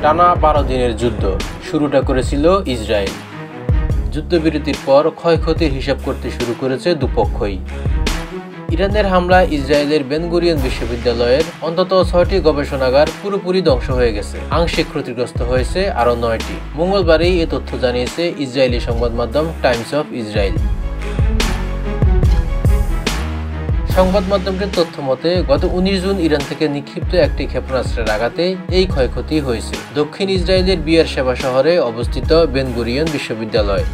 টানা 12 দিনের যুদ্ধ শুরুটা করেছিল ইসরায়েল। যুদ্ধবিরতির পর ক্ষয়ক্ষতির হিসাব করতে শুরু করেছে দুপক্ষই। ইরানের হামলায় ইসরায়েলের বেন গুরিয়ন বিশ্ববিদ্যালয়ের অন্তত 6টি গবেষণাগার পুরোপুরি ধ্বংস হয়ে গেছে, আংশিক ক্ষতিগ্রস্ত হয়েছে আরও 9টি। মঙ্গলবারই এ তথ্য জানিয়েছে ইসরায়েলি সংবাদ মাধ্যম টাইমস অফ ইসরায়েল। সংবাদ মাধ্যমটির তথ্য মতে গত 19 জুন ইরান থেকে নিক্ষিপ্ত একটি ক্ষেপণাস্ত্রের আঘাতে এই ক্ষয়ক্ষতি হয়েছে। দক্ষিণ ইসরায়েলের বিয়ার শেবা শহরে অবস্থিত বেন গুরিয়ন বিশ্ববিদ্যালয়।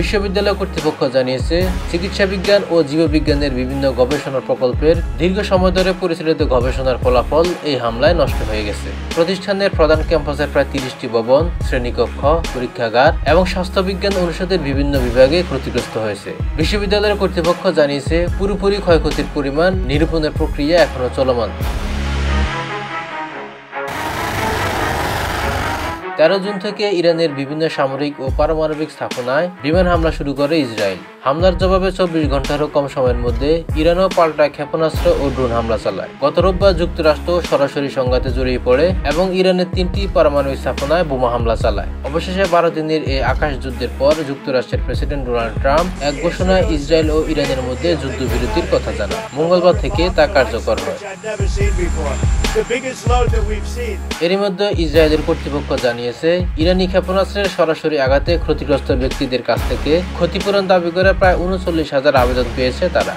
বিশ্ববিদ্যালয় কর্তৃপক্ষ জানিয়েছে, চিকিৎসা বিজ্ঞান ও জীববিজ্ঞানের বিভিন্ন গবেষণা প্রকল্পের দীর্ঘ সময় ধরে পরিচালিত গবেষণার ফলাফল এই হামলায় নষ্ট হয়ে গেছে। প্রতিষ্ঠানের প্রধান ক্যাম্পাসের প্রায় 30টি ভবন, শ্রেণীকক্ষ, পরীক্ষাগার এবং স্বাস্থ্যবিজ্ঞান অনুষদের বিভিন্ন বিভাগে ক্ষতিগ্রস্ত হয়েছে। বিশ্ববিদ্যালয়ের কর্তৃপক্ষ জানিয়েছে, পুরোপুরি ক্ষয়ক্ষতির পরিমাণ নিরূপণের প্রক্রিয়া এখনো চলমান। 13 জুন থেকে ইরানের বিভিন্ন সামরিক ও পারমাণবিক স্থাপনায় বিমান হামলা শুরু করে ইসরায়েল। হামলার জবাবে 24 ঘন্টারও কম সময়ের মধ্যে ইরানও পাল্টা ক্ষেপণাস্ত্র ও ড্রোন হামলা চালায়। গত রোববার যুক্তরাষ্ট্র সরাসরি সংঘাতে জড়িয়ে পড়ে এবং ইরানের 3টি পারমাণবিক স্থাপনায় বোমা হামলা চালায়। অবশেষে 12 দিনের এই আকাশ যুদ্ধের পর যুক্তরাষ্ট্রের প্রেসিডেন্ট ডোনাল্ড ট্রাম্প এক ঘোষণায় ইসরায়েল ও ইরানের মধ্যে যুদ্ধবিরতির কথা জানান। মঙ্গলবার থেকে তা কার্যকর হয়। এরই মধ্যে ইসরায়েলের কর্তৃপক্ষ জানিয়েছে, ইরানি ক্ষেপণাস্ত্রের সরাসরি আঘাতে ক্ষতিগ্রস্ত ব্যক্তিদের কাছ থেকে ক্ষতিপূরণ দাবি করে প্রায় 39,000 আবেদন পেয়েছে তারা।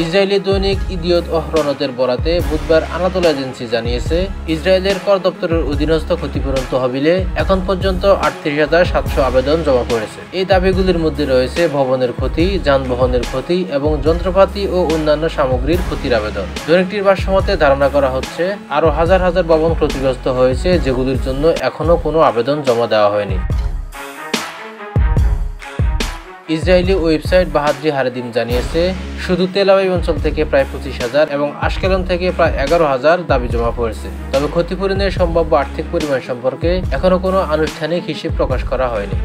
ইসরায়েলি দৈনিক ইদিয়ত ওহরনতের বরাতে বুধবার আনাদোল এজেন্সি জানিয়েছে, ইসরায়েলের কর দপ্তরের অধীনস্থ ক্ষতিপূরণ তহবিলে এখন পর্যন্ত 38,700 আবেদন জমা পড়েছে। এই দাবিগুলির মধ্যে রয়েছে ভবনের ক্ষতি, যানবাহনের ক্ষতি এবং যন্ত্রপাতি ও অন্যান্য সামগ্রীর ক্ষতির আবেদন। দৈনিকটির ভাষ্যমতে ধারণা করা হচ্ছে, আরও হাজার হাজার ভবন ক্ষতিগ্রস্ত হয়েছে যেগুলির জন্য এখনও কোনো আবেদন জমা দেওয়া হয়নি। ইসরায়েলি ওয়েবসাইট বাহাদ্রি হারেদিম জানিয়েছে, শুধু তেল আবিব অঞ্চল থেকে প্রায় 25,000 এবং আশকেলন থেকে প্রায় 11,000 দাবি জমা পড়েছে। তবে ক্ষতিপূরণের সম্ভাব্য আর্থিক পরিমাণ সম্পর্কে এখনও কোনো আনুষ্ঠানিক হিসেব প্রকাশ করা হয়নি।